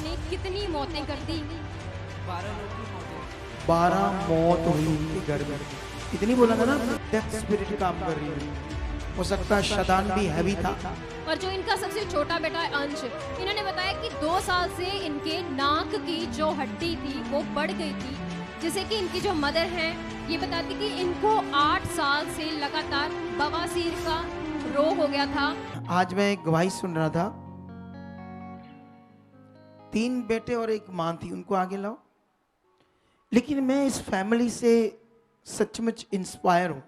ने कितनी मौतें कर दी? 12 मौत हुई उनके घर में। इतनी बोला था ना, डेथ स्पिरिट काम कर रही है। हो सकता है शैतान भी हैवी था। और जो इनका सबसे छोटा बेटा है अंश, इन्होंने बताया कि 2 साल से इनके नाक की जो हड्डी थी वो बढ़ गई थी, जिससे कि इनकी जो मदर है ये बताती कि इनको 8 साल से लगातार बवासीर का रोग हो गया था। आज मैं एक गवाही सुन रहा था, 3 बेटे और 1 मां थी, उनको आगे लाओ। लेकिन मैं इस फैमिली से सचमुच इंस्पायर हूं।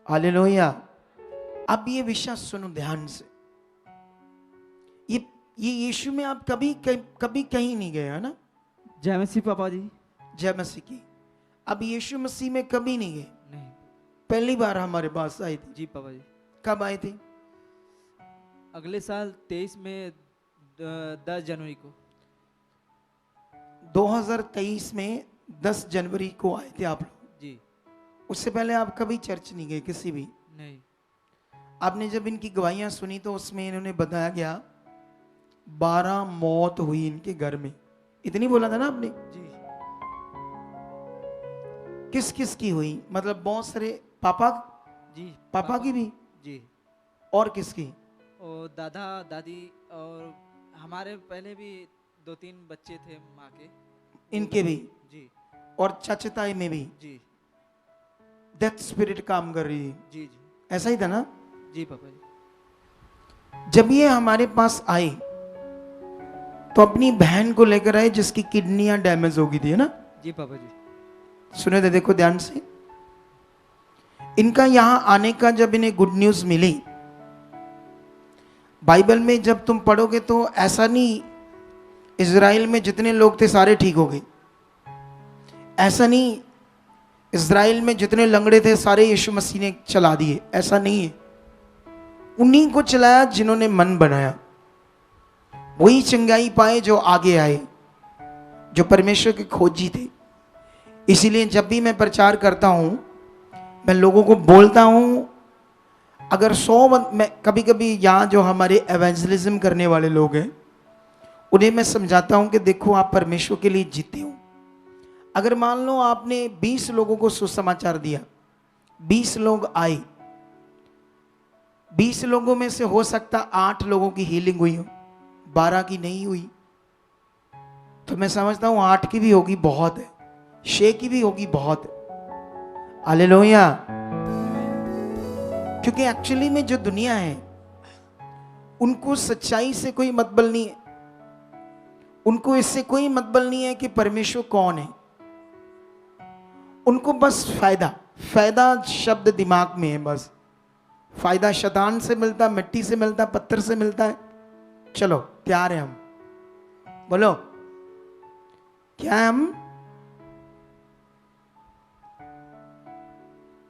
हालेलुया। अब ये विषय सुनो ध्यान से। ये यीशु में आप कभी कहीं नहीं गए, है ना? जय मसीह पापा जी। जय मसीह की। अब यीशु मसीह में कभी नहीं गए? नहीं। पहली बार हमारे पास आए थे। जी पापा जी। कब आए थे? अगले साल 23 में 10 जनवरी को। 2023 में 10 जनवरी को आए थे आप लोग। जी। उससे पहले आप कभी चर्च नहीं गए किसी भी? नहीं। आपने जब इनकी गवाहियां सुनी तो उसमें इन्होंने बताया गया 12 मौत हुई इनके घर में। इतनी बोला था ना आपने? जी। किस किस की हुई? मतलब बहुत सारे। पापा? जी। पापा की भी? जी। और किसकी? और दादा दादी और हमारे पहले भी 2-3 बच्चे थे माँ के। इनके भी? जी। और चाचा ताई में भी जी। डेथ स्पिरिट काम कर रही है। जी जी। ऐसा ही था ना? जी पापा जी। जब ये हमारे पास आए तो अपनी बहन को लेकर आए जिसकी किडनियां डैमेज हो गई थी, है ना? जी पापा जी। सुने थे, देखो ध्यान से। इनका यहां आने का जब इन्हें गुड न्यूज मिली, बाइबल में जब तुम पढ़ोगे तो ऐसा नहीं इजराइल में जितने लोग थे सारे ठीक हो गए। ऐसा नहीं इजराइल में जितने लंगड़े थे सारे यीशु मसीह ने चला दिए। ऐसा नहीं है। उन्हीं को चलाया जिन्होंने मन बनाया। वही चंगाई पाए जो आगे आए, जो परमेश्वर के खोजी थे। इसीलिए जब भी मैं प्रचार करता हूं, मैं लोगों को बोलता हूं, अगर 100 मैं कभी कभी यहाँ जो हमारे एवेंजलिज्म करने वाले लोग हैं उन्हें मैं समझाता हूं कि देखो आप परमेश्वर के लिए जीते हो। अगर मान लो आपने 20 लोगों को सुसमाचार दिया, 20 लोग आए, 20 लोगों में से हो सकता 8 लोगों की हीलिंग हुई हो, 12 की नहीं हुई, तो मैं समझता हूं 8 की भी होगी बहुत है, 6 की भी होगी बहुत है। हालेलुया। क्योंकि एक्चुअली में जो दुनिया है उनको सच्चाई से कोई मतबल नहीं है। उनको इससे कोई मतबल नहीं है कि परमेश्वर कौन है। उनको बस फायदा शब्द दिमाग में है। बस फायदा शैतान से मिलता, मिट्टी से मिलता, पत्थर से मिलता है। चलो तैयार है हम? बोलो क्या है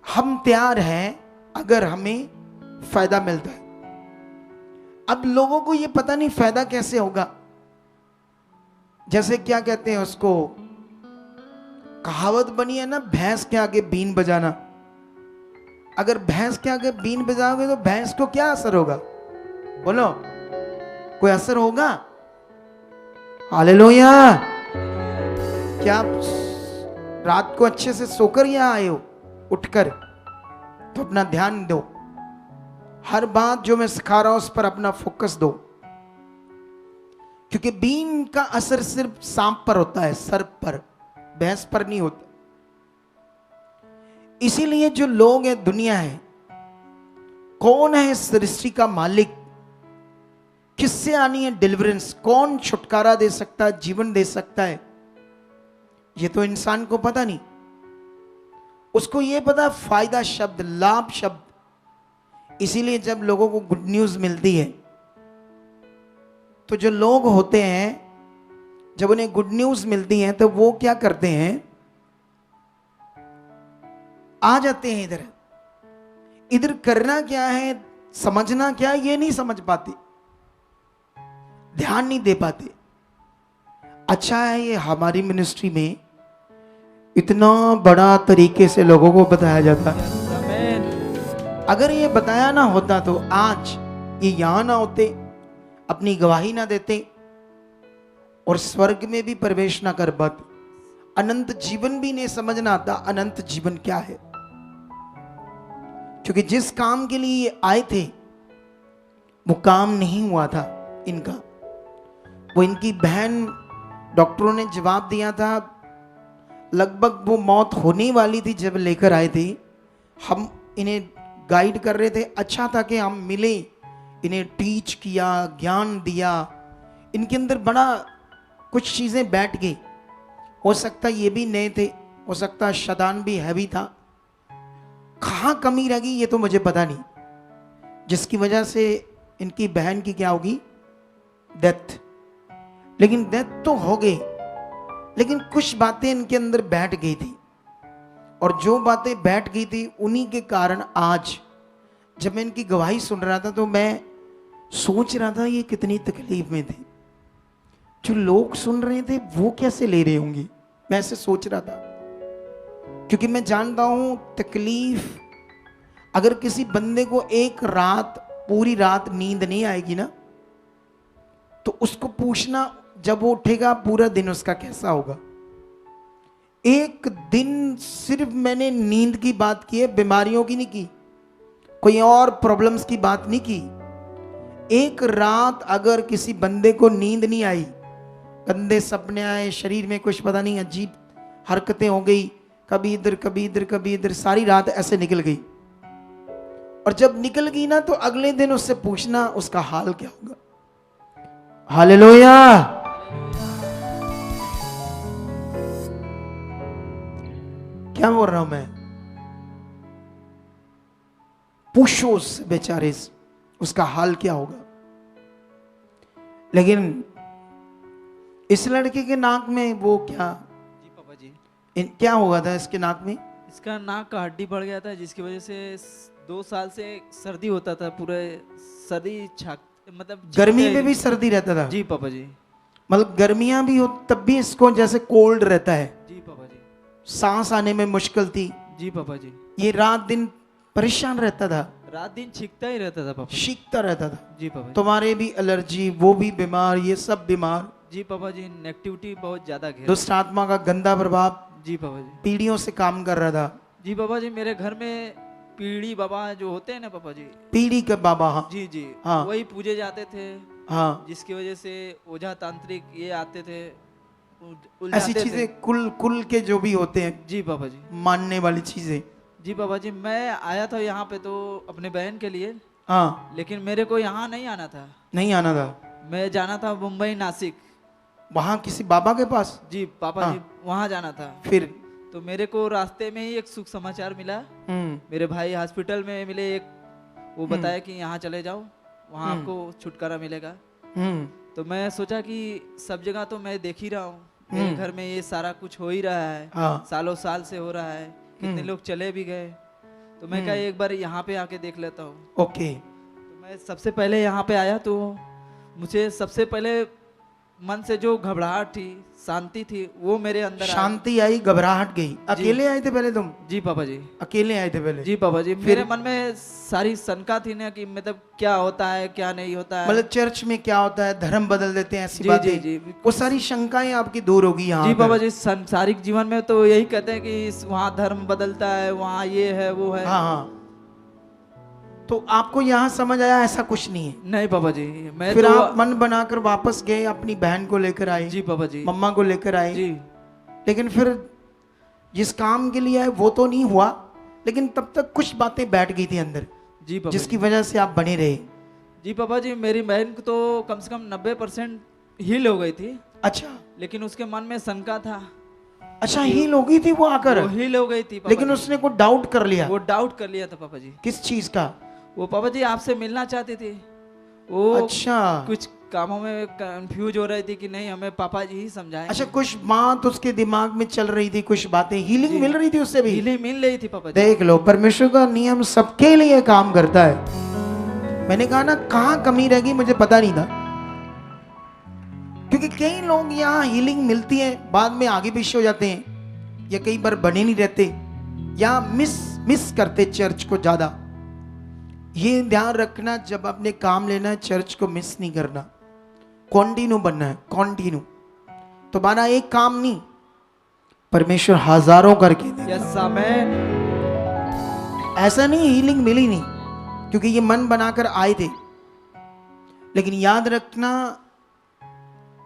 हम तैयार हैं अगर हमें फायदा मिलता है। अब लोगों को यह पता नहीं फायदा कैसे होगा। जैसे क्या कहते हैं उसको, कहावत बनी है ना, भैंस के आगे बीन बजाना। अगर भैंस के आगे बीन बजाओगे तो भैंस को क्या असर होगा? बोलो, कोई असर होगा? हालेलुया। क्या आप रात को अच्छे से सोकर यहां आए हो? उठकर तो अपना ध्यान दो। हर बात जो मैं सिखा रहा हूं उस पर अपना फोकस दो, क्योंकि बीन का असर सिर्फ सांप पर होता है, सर्प पर, भैंस पर नहीं होता। इसीलिए जो लोग हैं, दुनिया है, कौन है इस सृष्टि का मालिक, किससे आनी है डिलीवरेंस, कौन छुटकारा दे सकता है, जीवन दे सकता है, ये तो इंसान को पता नहीं। उसको ये पता फायदा शब्द, लाभ शब्द। इसीलिए जब लोगों को गुड न्यूज मिलती है तो जो लोग होते हैं, जब उन्हें गुड न्यूज मिलती है तो वो क्या करते हैं? आ जाते हैं इधर। इधर करना क्या है, समझना क्या है, ये नहीं समझ पाते, ध्यान नहीं दे पाते। अच्छा है ये हमारी मिनिस्ट्री में इतना बड़ा तरीके से लोगों को बताया जाता है। अगर ये बताया ना होता तो आज ये यहां ना होते, अपनी गवाही ना देते, और स्वर्ग में भी प्रवेश ना कर पाते, अनंत जीवन भी नहीं समझना आता अनंत जीवन क्या है। क्योंकि जिस काम के लिए ये आए थे वो काम नहीं हुआ था इनका। वो इनकी बहन, डॉक्टरों ने जवाब दिया था, लगभग वो मौत होने वाली थी जब लेकर आए थे। हम इन्हें गाइड कर रहे थे, अच्छा था कि हम मिले, इन्हें टीच किया, ज्ञान दिया, इनके अंदर बड़ा कुछ चीज़ें बैठ गई। हो सकता ये भी नए थे, हो सकता शैतान भी हैवी था, कहाँ कमी रह गई ये तो मुझे पता नहीं, जिसकी वजह से इनकी बहन की क्या होगी, डेथ। लेकिन डेथ तो हो गई, लेकिन कुछ बातें इनके अंदर बैठ गई थी, और जो बातें बैठ गई थी उन्हीं के कारण आज जब मैं इनकी गवाही सुन रहा था तो मैं सोच रहा था ये कितनी तकलीफ में थे, जो लोग सुन रहे थे वो कैसे ले रहे होंगे, मैं ऐसे सोच रहा था। क्योंकि मैं जानता हूं तकलीफ, अगर किसी बंदे को एक रात, पूरी रात नींद नहीं आएगी ना, तो उसको पूछना जब वो उठेगा पूरा दिन उसका कैसा होगा। एक दिन सिर्फ मैंने नींद की बात की है, बीमारियों की नहीं की, कोई और प्रॉब्लम्स की बात नहीं की। एक रात अगर किसी बंदे को नींद नहीं आई, गंदे सपने आए, शरीर में कुछ पता नहीं अजीब हरकतें हो गई, कभी इधर कभी इधर कभी इधर, सारी रात ऐसे निकल गई, और जब निकल गई ना तो अगले दिन उससे पूछना उसका हाल क्या होगा। हालेलुया। क्या बोल रहा हूं मैं, पूछो उससे बेचारे उसका हाल क्या होगा। लेकिन इस लड़के के नाक में वो क्या, जी पापा जी, क्या हुआ था इसके नाक में? इसका नाक का हड्डी बढ़ गया था, जिसकी वजह से 2 साल से सर्दी होता था, पूरे सर्दी छाक, मतलब गर्मी में भी सर्दी रहता था? जी पापा जी। मतलब गर्मियां भी हो तब भी इसको जैसे कोल्ड रहता है? जी पापा जी। सांस आने में मुश्किल थी? जी पापा जी। ये रात दिन परेशान रहता था? रात दिन छींकता ही रहता था पापा जी। छींकता रहता था? जी पापा जी। तुम्हारे भी एलर्जी, वो भी बीमार, ये सब बीमार। जी पापा जी, नेगेटिविटी बहुत ज्यादा घेरा। दुष्ट आत्मा का गंदा प्रभाव जी पापा जी। पीढ़ियों से काम कर रहा था? जी पापा जी, मेरे घर में पीढ़ी बाबा जो होते हैं ना पापा जी, पीढ़ी के बाबा? हाँ जी जी, हाँ। वही पूजे जाते थे। हाँ, जिसकी वजह से ओझा तांत्रिक ये आते थे, ऐसी उलझाते थे। चीजें कुल कुल के जो भी होते हैं जी पापा जी। मानने वाली चीजें। जी पापा जी, मैं आया था यहाँ पे तो अपने बहन के लिए, हाँ, लेकिन मेरे को यहाँ नहीं आना था, नहीं आना था? मैं जाना था मुंबई नासिक। वहां किसी बाबा के पास? जी पापा हाँ। जी, वहाँ जाना था। फिर? तो मेरे को रास्ते में ही एक सुख समाचार मिला, मेरे भाई हॉस्पिटल में मिले एक, वो बताया कि यहाँ चले जाओ, वहाँ आपको छुटकारा मिलेगा। तो मैं सोचा कि सब जगह तो मैं देख ही रहा हूँ, मेरे घर में ये सारा कुछ हो ही रहा है, हाँ। सालों साल से हो रहा है, कितने लोग चले भी गए, तो मैं कहा एक बार यहाँ पे आके देख लेता हूँ। ओके। तो मैं सबसे पहले यहाँ पे आया तो मुझे सबसे पहले मन से जो घबराहट थी, शांति थी, वो मेरे अंदर आई। शांति आई, घबराहट गई। अकेले आए थे पहले तुम? जी पापा जी। अकेले आए थे पहले? जी पापा जी, मेरे मन में सारी शंका थी ना कि मतलब क्या होता है क्या नहीं होता है, मतलब चर्च में क्या होता है, धर्म बदल देते हैं, ऐसी जी, बातें? जी, जी। वो सारी शंकाएं आपकी दूर होगी यहाँ जी पर? पापा जी, सांसारिक जीवन में तो यही कहते हैं कि वहाँ धर्म बदलता है, वहाँ ये है वो है। हाँ हाँ। तो आपको यहाँ समझ आया ऐसा कुछ नहीं है? नहीं पापा जी, मैं फिर तो आप मन बनाकर वापस गए, अपनी बहन को लेकर आए? जी पापा जी। मम्मा को लेकर आए? जी। लेकिन फिर जिस काम के लिए आए वो तो नहीं हुआ, लेकिन तब तक कुछ बातें बैठ गई थी अंदर, जी पापा जिसकी वजह से आप बने रहे? जी पापा जी, मेरी बहन को तो कम से कम 90% हील हो गई थी। अच्छा। लेकिन उसके मन में शंका था। अच्छा, हील हो गई थी वो आकर? वो हील हो गई थी पापा लेकिन जी। उसने को डाउट कर लिया? वो डाउट कर लिया था पापा जी। किस चीज का? वो पापा जी आपसे मिलना चाहती थी, वो अच्छा। कुछ कामों में कंफ्यूज हो रही थी कि नहीं हमें पापा जी ही समझाएंगे। अच्छा, कुछ बात उसके दिमाग में चल रही थी, कुछ बातें, हीलिंग मिल रही थी उससे भी? हीलिंग मिल रही थी पापा जी। देख लो, परमेश्वर का नियम सबके लिए काम करता है। मैंने कहा ना, कहाँ कमी रहेगी मुझे पता नहीं था, क्योंकि कई लोग यहाँ हीलिंग मिलती है, बाद में आगे पीछे हो जाते हैं, या कई बार बने नहीं रहते, या मिस करते चर्च को ज्यादा। ये ध्यान रखना, जब अपने काम लेना है चर्च को मिस नहीं करना, कॉन्टिन्यू बनना है, कॉन्टिन्यू। तुम्हारा एक काम नहीं, परमेश्वर हजारों करके दे। Yes amen. ऐसा नहीं हीलिंग मिली नहीं, क्योंकि ये मन बनाकर आए थे, लेकिन याद रखना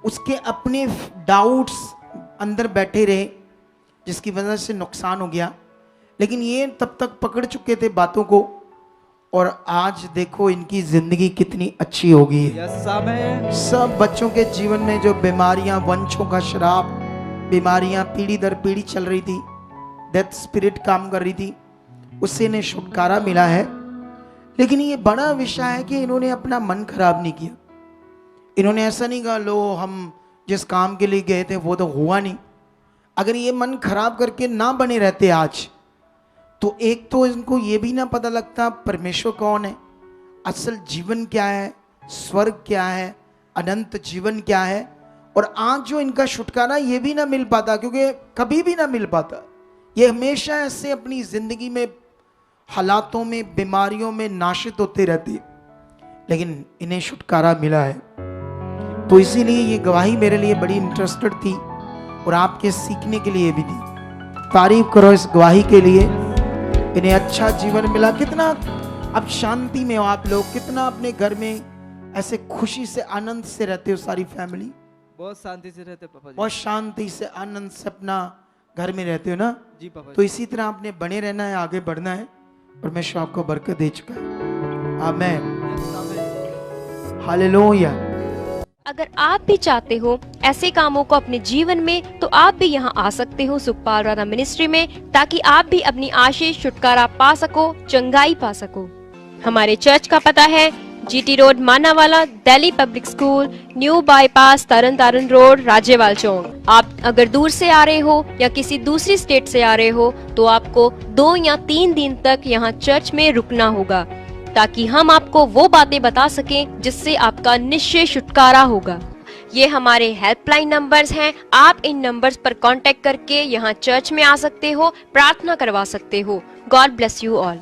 उसके अपने डाउट्स अंदर बैठे रहे, जिसकी वजह से नुकसान हो गया। लेकिन ये तब तक पकड़ चुके थे बातों को, और आज देखो इनकी जिंदगी कितनी अच्छी हो गई है। Yes amen. सब बच्चों के जीवन में जो बीमारियां, वंशों का श्राप, बीमारियां पीढ़ी दर पीढ़ी चल रही थी, डेथ स्पिरिट काम कर रही थी, उससे इन्हें छुटकारा मिला है। लेकिन ये बड़ा विषय है कि इन्होंने अपना मन खराब नहीं किया। इन्होंने ऐसा नहीं कहा लो हम जिस काम के लिए गए थे वो तो हुआ नहीं। अगर ये मन खराब करके ना बने रहते आज, तो एक तो इनको ये भी ना पता लगता परमेश्वर कौन है, असल जीवन क्या है, स्वर्ग क्या है, अनंत जीवन क्या है। और आज जो इनका छुटकारा ये भी ना मिल पाता, क्योंकि कभी भी ना मिल पाता। ये हमेशा ऐसे अपनी जिंदगी में हालातों में, बीमारियों में नाशित होते रहती, लेकिन इन्हें छुटकारा मिला है। तो इसीलिए ये गवाही मेरे लिए बड़ी इंटरेस्टेड थी और आपके सीखने के लिए भी थी। तारीफ करो इस गवाही के लिए, इन्हें अच्छा जीवन मिला। कितना अब शांति में हो आप लोग, कितना अपने घर में ऐसे खुशी से आनंद से रहते हो सारी फैमिली। बहुत शांति से रहते पापा जी। बहुत शांति से आनंद से अपना घर में रहते हो ना। जी पापा तो जी। इसी तरह आपने बने रहना है, आगे बढ़ना है। परमेश्वर आपको बरकत दे चुका है। आमीन, यस आमेन। हालेलुया। अगर आप भी चाहते हो ऐसे कामों को अपने जीवन में, तो आप भी यहाँ आ सकते हो सुखपाल राणा मिनिस्ट्री में, ताकि आप भी अपनी आशीष, छुटकारा पा सको, चंगाई पा सको। हमारे चर्च का पता है GT road Manawala, Delhi public school, new bypass, Tarn Taran road, Rajewal Chowk. आप अगर दूर से आ रहे हो या किसी दूसरी स्टेट से आ रहे हो, तो आपको 2 या 3 दिन तक यहाँ चर्च में रुकना होगा, ताकि हम आपको वो बातें बता सकें जिससे आपका निश्चय छुटकारा होगा। ये हमारे हेल्पलाइन नंबर्स हैं। आप इन नंबर्स पर कांटेक्ट करके यहाँ चर्च में आ सकते हो, प्रार्थना करवा सकते हो। God bless you all.